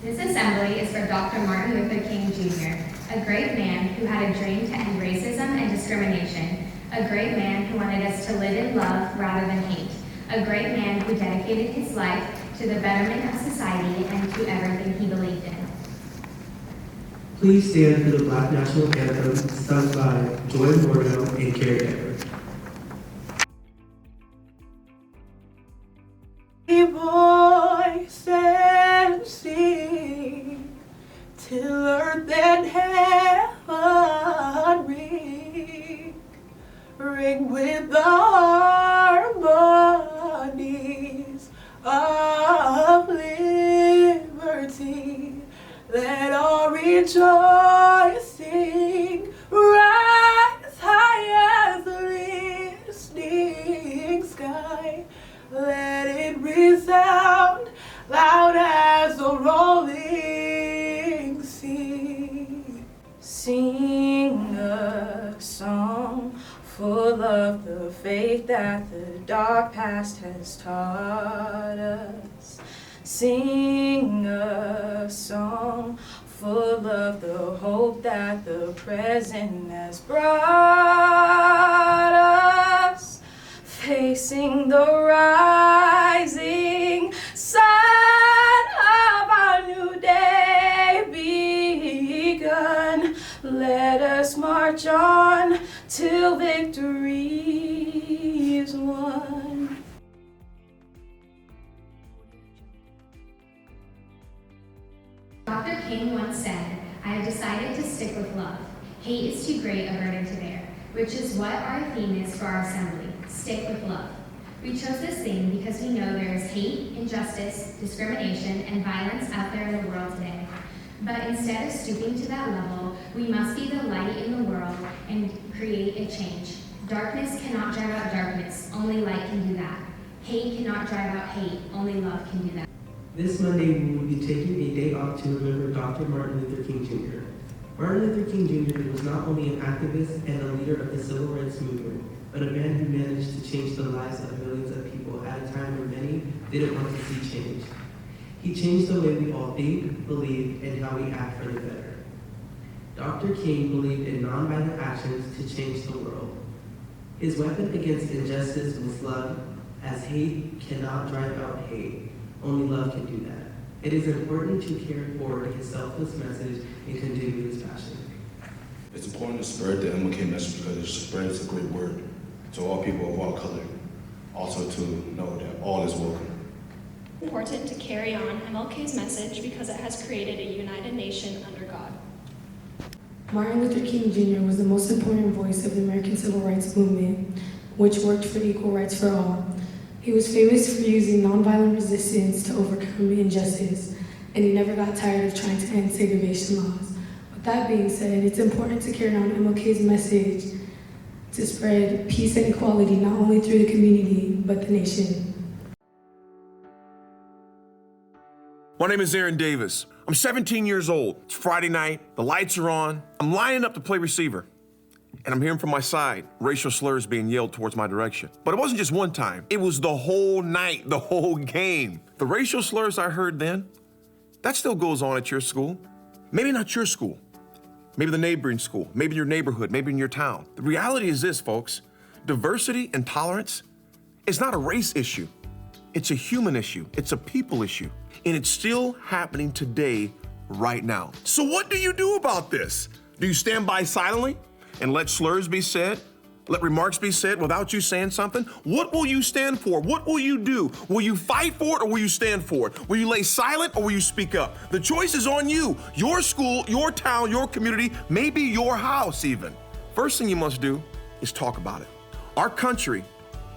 This assembly is for Dr. Martin Luther King Jr., a great man who had a dream to end racism and discrimination, a great man who wanted us to live in love rather than hate, a great man who dedicated his life to the betterment of society and to everything he believed in. Please stand for the Black National Anthem sung by Joy Moreno and Carrie Everett. Voice and sing till earth and heaven ring with the harmonies of liberty. Let all rejoicing rise high as the listening sky. Let it resound loud as a rolling sea. Sing a song full of the faith that the dark past has taught us. Sing a song full of the hope that the present has brought us. Facing the rising sun of our new day begun. Let us march on till victory is won. Dr. King once said, "I have decided to stick with love. Hate is too great a burden to bear," which is what our theme is for our assembly, stick with love. We chose this theme because we know there is hate, injustice, discrimination, and violence out there in the world today. But instead of stooping to that level, we must be the light in the world and create a change. Darkness cannot drive out darkness, only light can do that. Hate cannot drive out hate, only love can do that. This Monday, we will be taking a day off to remember Dr. Martin Luther King Jr. Martin Luther King Jr. was not only an activist and a leader of the civil rights movement, but a man who managed to change the lives of millions of people at a time when many didn't want to see change. He changed the way we all think, believe, and how we act for the better. Dr. King believed in nonviolent actions to change the world. His weapon against injustice was love, as hate cannot drive out hate. Only love can do that. It is important to carry forward his selfless message and continue his passion. It's important to spread the MLK message because it spreads a great word to all people of all color. Also to know that all is welcome. It's important to carry on MLK's message because it has created a united nation under God. Martin Luther King Jr. was the most important voice of the American Civil Rights Movement, which worked for equal rights for all. He was famous for using nonviolent resistance to overcome injustice, and he never got tired of trying to end segregation laws. With that being said, it's important to carry on MLK's message to spread peace and equality not only through the community, but the nation. My name is Aaron Davis. I'm 17 years old. It's Friday night, the lights are on. I'm lining up to play receiver, and I'm hearing from my side racial slurs being yelled towards my direction. But it wasn't just one time. It was the whole night, the whole game. The racial slurs I heard then, that still goes on at your school. Maybe not your school. Maybe the neighboring school, maybe your neighborhood, maybe in your town. The reality is this, folks. Diversity and tolerance is not a race issue. It's a human issue. It's a people issue. And it's still happening today, right now. So what do you do about this? Do you stand by silently and let slurs be said? Let remarks be said without you saying something? What will you stand for? What will you do? Will you fight for it or will you stand for it? Will you lay silent or will you speak up? The choice is on you. Your school, your town, your community, maybe your house even. First thing you must do is talk about it. Our country,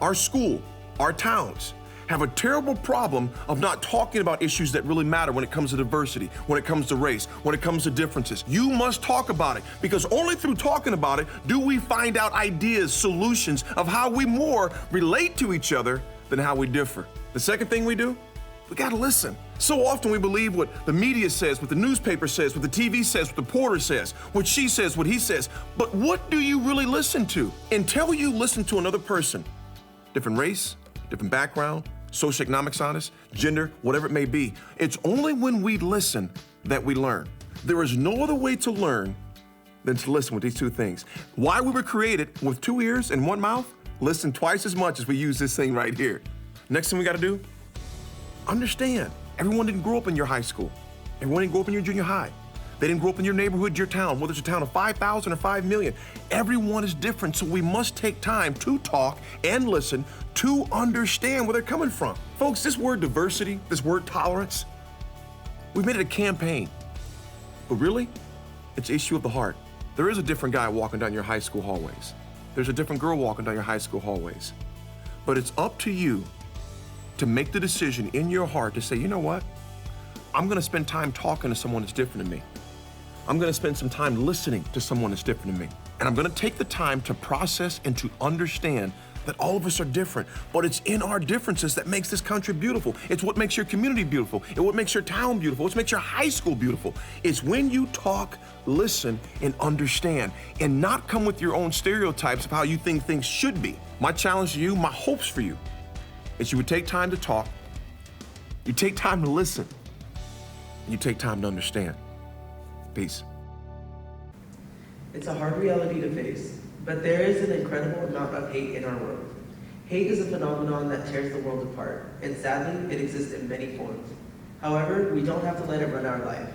our school, our towns have a terrible problem of not talking about issues that really matter when it comes to diversity, when it comes to race, when it comes to differences. You must talk about it because only through talking about it do we find out ideas, solutions of how we more relate to each other than how we differ. The second thing we do, we gotta listen. So often we believe what the media says, what the newspaper says, what the TV says, what the porter says, what she says, what he says. But what do you really listen to? Until you listen to another person, different race, different background, socioeconomic status, gender, whatever it may be. It's only when we listen that we learn. There is no other way to learn than to listen with these two things. Why we were created with 2 ears and 1 mouth, listen twice as much as we use this thing right here. Next thing we gotta do, understand. Everyone didn't grow up in your high school. Everyone didn't grow up in your junior high. They didn't grow up in your neighborhood, your town, whether it's a town of 5,000 or 5 million. Everyone is different, so we must take time to talk and listen to understand where they're coming from. Folks, this word diversity, this word tolerance, we've made it a campaign. But really, it's an issue of the heart. There is a different guy walking down your high school hallways. There's a different girl walking down your high school hallways. But it's up to you to make the decision in your heart to say, you know what? I'm gonna spend time talking to someone that's different than me. I'm gonna spend some time listening to someone that's different than me. And I'm gonna take the time to process and to understand that all of us are different, but it's in our differences that makes this country beautiful. It's what makes your community beautiful. It's what makes your town beautiful. It's what makes your high school beautiful. It's when you talk, listen, and understand, and not come with your own stereotypes of how you think things should be. My challenge to you, my hopes for you, is you would take time to talk, you take time to listen, and you take time to understand. Peace. It's a hard reality to face, but there is an incredible amount of hate in our world. Hate is a phenomenon that tears the world apart, and sadly, it exists in many forms. However, we don't have to let it run our life.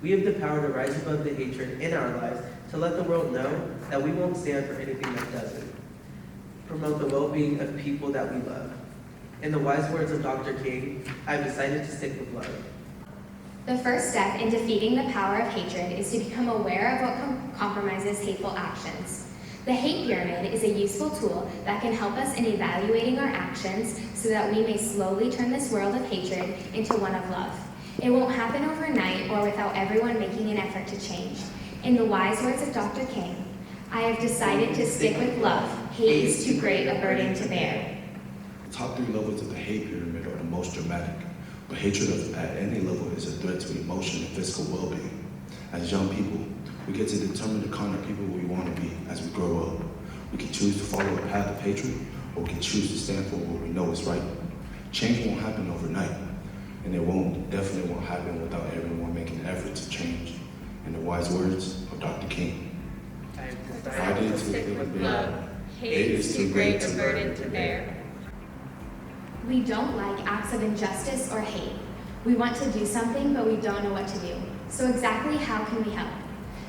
We have the power to rise above the hatred in our lives to let the world know that we won't stand for anything that doesn't promote the well-being of people that we love. In the wise words of Dr. King, I've decided to stick with love. The first step in defeating the power of hatred is to become aware of what compromises hateful actions. The hate pyramid is a useful tool that can help us in evaluating our actions so that we may slowly turn this world of hatred into one of love. It won't happen overnight or without everyone making an effort to change. In the wise words of Dr. King, I have decided to stick with love. Hate is too great a burden to bear. The top 3 levels of the hate pyramid are the most dramatic, but hatred at any level is a threat to emotion and physical well-being. As young people, we get to determine the kind of people we want to be as we grow up. We can choose to follow a path of hatred, or we can choose to stand for what we know is right. Change won't happen overnight, and it definitely won't happen without everyone making an effort to change. In the wise words of Dr. King, decided to stick with love. Hate is too great a burden to bear. We don't like acts of injustice or hate. We want to do something, but we don't know what to do. So exactly how can we help?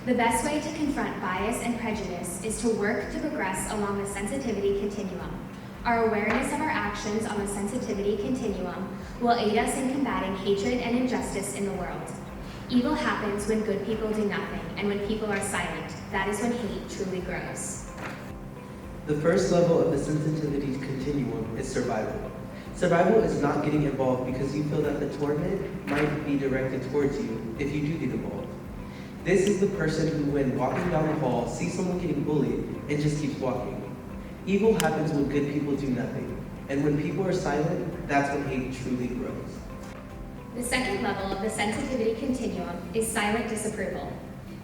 The best way to confront bias and prejudice is to work to progress along the sensitivity continuum. Our awareness of our actions on the sensitivity continuum will aid us in combating hatred and injustice in the world. Evil happens when good people do nothing, and when people are silent. That is when hate truly grows. The first level of the sensitivity continuum is survival. Survival is not getting involved because you feel that the torment might be directed towards you if you do get involved. This is the person who, when walking down the hall, sees someone getting bullied and just keeps walking. Evil happens when good people do nothing, and when people are silent, that's when hate truly grows. The second level of the sensitivity continuum is silent disapproval.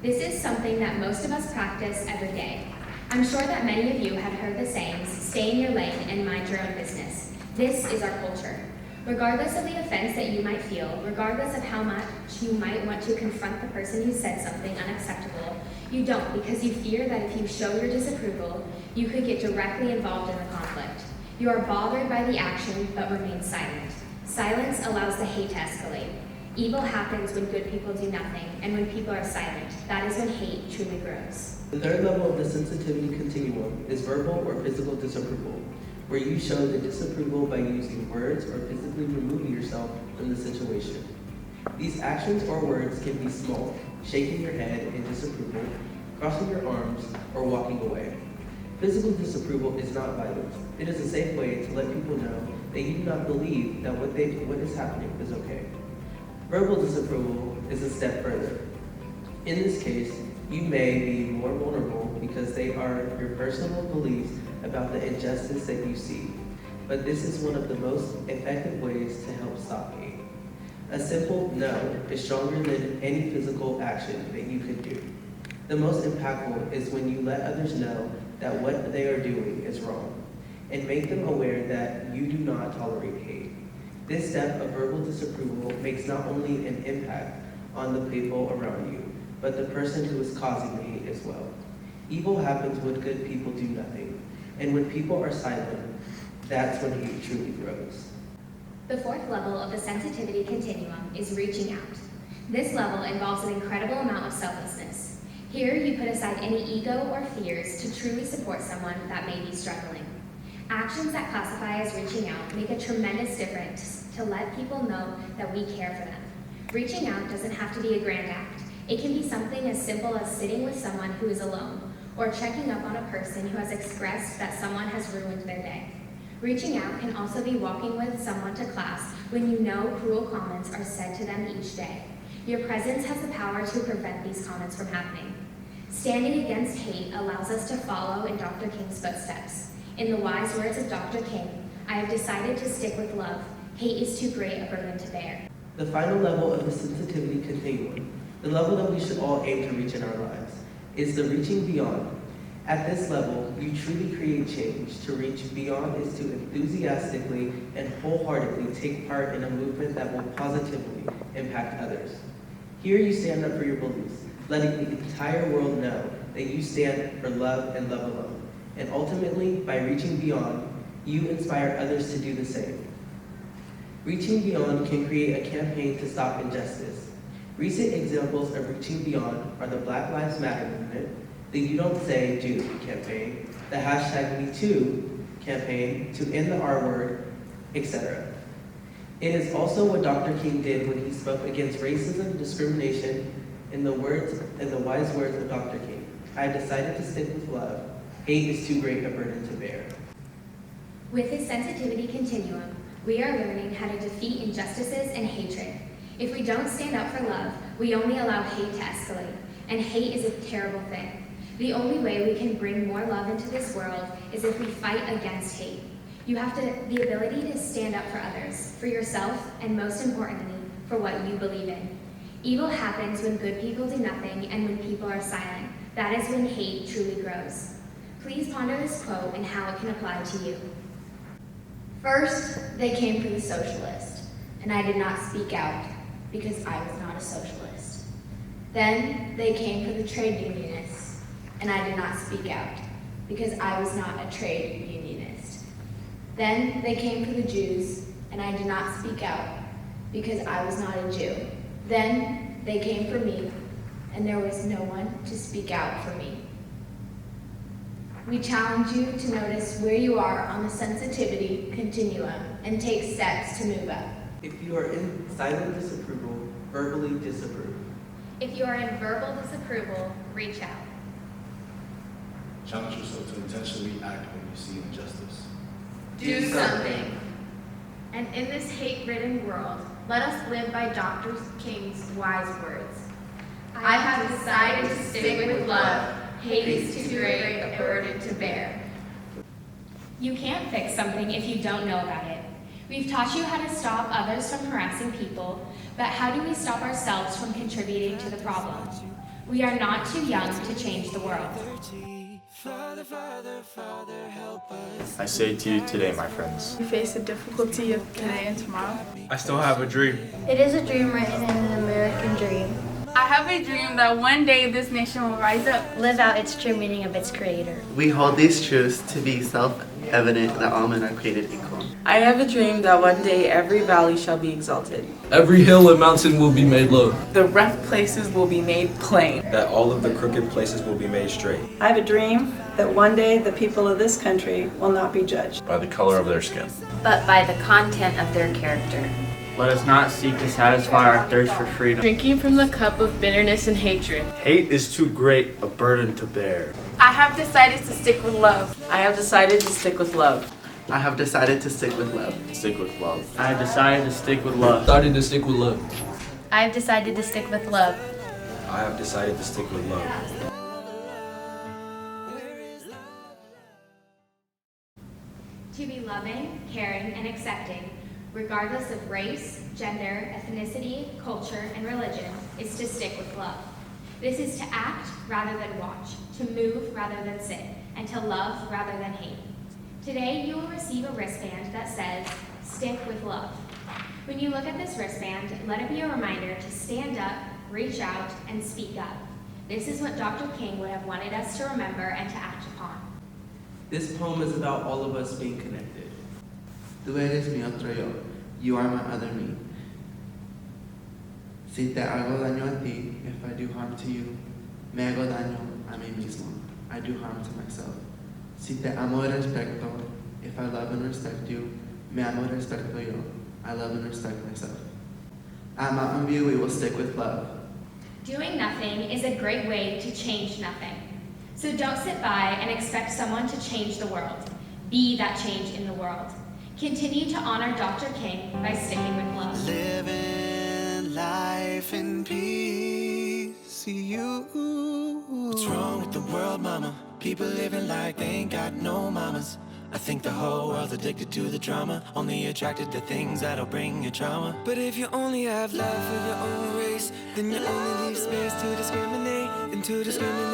This is something that most of us practice every day. I'm sure that many of you have heard the sayings, stay in your lane and mind your own business. This is our culture. Regardless of the offense that you might feel, regardless of how much you might want to confront the person who said something unacceptable, you don't, because you fear that if you show your disapproval, you could get directly involved in the conflict. You are bothered by the action, but remain silent. Silence allows the hate to escalate. Evil happens when good people do nothing, and when people are silent. That is when hate truly grows. The third level of the sensitivity continuum is verbal or physical disapproval, where you show the disapproval by using words or physically removing yourself from the situation. These actions or words can be small, shaking your head in disapproval, crossing your arms, or walking away. Physical disapproval is not violence. It is a safe way to let people know that you do not believe that what is happening is okay. Verbal disapproval is a step further. In this case, you may be more vulnerable because they are your personal beliefs about the injustice that you see. But this is one of the most effective ways to help stop hate. A simple no is stronger than any physical action that you could do. The most impactful is when you let others know that what they are doing is wrong, and make them aware that you do not tolerate hate. This step of verbal disapproval makes not only an impact on the people around you, but the person who is causing the hate as well. Evil happens when good people do nothing, and when people are silent, that's when hate truly grows. The fourth level of the sensitivity continuum is reaching out. This level involves an incredible amount of selflessness. Here, you put aside any ego or fears to truly support someone that may be struggling. Actions that classify as reaching out make a tremendous difference to let people know that we care for them. Reaching out doesn't have to be a grand act. It can be something as simple as sitting with someone who is alone, or checking up on a person who has expressed that someone has ruined their day. Reaching out can also be walking with someone to class when you know cruel comments are said to them each day. Your presence has the power to prevent these comments from happening. Standing against hate allows us to follow in Dr. King's footsteps. In the wise words of Dr. King, I have decided to stick with love. Hate is too great a burden to bear. The final level of the sensitivity continuum, the level that we should all aim to reach in our lives, is the reaching beyond. At this level, you truly create change. To reach beyond is to enthusiastically and wholeheartedly take part in a movement that will positively impact others. Here you stand up for your beliefs, letting the entire world know that you stand for love and love alone. And ultimately, by reaching beyond, you inspire others to do the same. Reaching beyond can create a campaign to stop injustice. Recent examples of reaching beyond are the Black Lives Matter movement, the You Don't Say, Do campaign, the #MeToo campaign to end the R word, etc. It is also what Dr. King did when he spoke against racism, discrimination, in the wise words of Dr. King. I have decided to stick with love. Hate is too great a burden to bear. With his sensitivity continuum, we are learning how to defeat injustices and hatred. If we don't stand up for love, we only allow hate to escalate, and hate is a terrible thing. The only way we can bring more love into this world is if we fight against hate. You have the ability to stand up for others, for yourself, and most importantly, for what you believe in. Evil happens when good people do nothing and when people are silent. That is when hate truly grows. Please ponder this quote and how it can apply to you. First, they came for the socialist, and I did not speak out because I was not a socialist. Then they came for the trade unionists, and I did not speak out because I was not a trade unionist. Then they came for the Jews, and I did not speak out because I was not a Jew. Then they came for me, and there was no one to speak out for me. We challenge you to notice where you are on the sensitivity continuum and take steps to move up. If you are in silent disapproval, verbally disapprove. If you are in verbal disapproval, reach out. Challenge yourself to intentionally act when you see injustice. Do something. And in this hate-ridden world, let us live by Dr. King's wise words. I have decided to stick with love. Hate is too great a burden to bear. You can't fix something if you don't know about it. We've taught you how to stop others from harassing people, but how do we stop ourselves from contributing to the problem? We are not too young to change the world. I say to you today, my friends. We face the difficulty of today and tomorrow. I still have a dream. It is a dream written in an American dream. I have a dream that one day this nation will rise up. Live out its true meaning of its creator. We hold these truths to be self-evident that all men are created equal. I have a dream that one day every valley shall be exalted. Every hill and mountain will be made low. The rough places will be made plain. That all of the crooked places will be made straight. I have a dream that one day the people of this country will not be judged by the color of their skin, but by the content of their character. Let us not seek to satisfy our thirst for freedom, drinking from the cup of bitterness and hatred. Hate is too great a burden to bear. I have decided to stick with love. I have decided to stick with love. I have decided to stick with love. Stick with love. I have decided to stick with love. Decided to stick with love. I have decided to stick with love. I have decided to stick with love. To be loving, caring, and accepting, regardless of race, gender, ethnicity, culture, and religion, is to stick with love. This is to act rather than watch, to move rather than sit, and to love rather than hate. Today, you will receive a wristband that says, "Stick with love." When you look at this wristband, let it be a reminder to stand up, reach out, and speak up. This is what Dr. King would have wanted us to remember and to act upon. This poem is about all of us being connected. Tú eres mi otro yo. You are my other me. Si te hago daño a ti, if I do harm to you, me hago daño a mí mismo. I do harm to myself. Si te amo y respeto, if I love and respect you, me amo y respeto yo. I love and respect myself. At Mountain View, we will stick with love. Doing nothing is a great way to change nothing. So don't sit by and expect someone to change the world. Be that change in the world. Continue to honor Dr. King by sticking with love. Living life in peace, you. What's wrong with the world, mama? People living like they ain't got no mamas. I think the whole world's addicted to the drama, only attracted to things that'll bring you trauma. But if you only have love for your own race, then you only leave space to discriminate, and to discriminate